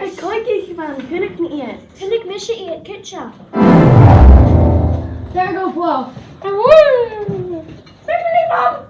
Ik kan je van, kun ik niet eten. Kun ik misje eet kitcha? There go Fluff. Family mom!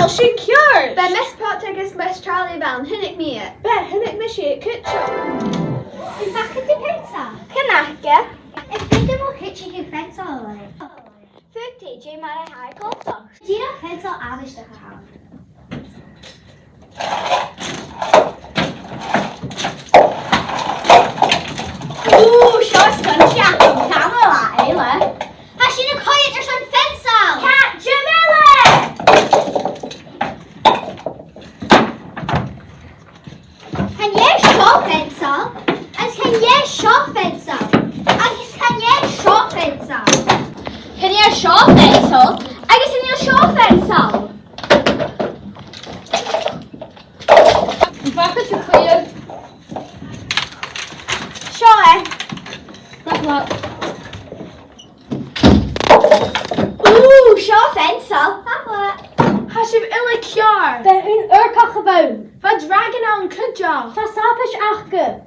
Secure! Ben mes pottegus mes Charlie van hinnik me. Ben, hinnik misje kitchen. In fact de pizza. Kanake. Ik vind hem ook hitje geen pizza alleen. Voor TJ maar een haar komt toch. Die dat pizza anders te gaan. Oeh, zo spuntje aan de camera, hele. Als je een kooi er zo'n pizza. Kat, Jamila! Kan jij zo pizza? En kan jij zo pizza? En kan jij zo pizza? Kan jij zo pencil? Ik is in je zo pencil. Pak het je goeie. Zo hè. Dat wat. Oeh, zo pencil. Papa. Als je illik jaar. Ben een urka gewoon. Wat dragen nou een kutja? Wat sap is achter?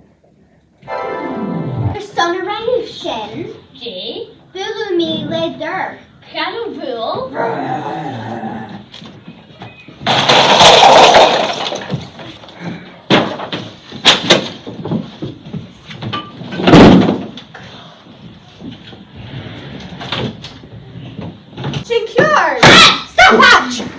Er stond een revolution. G. Bulu me later. Gaan we veel. Secure! Stop watch!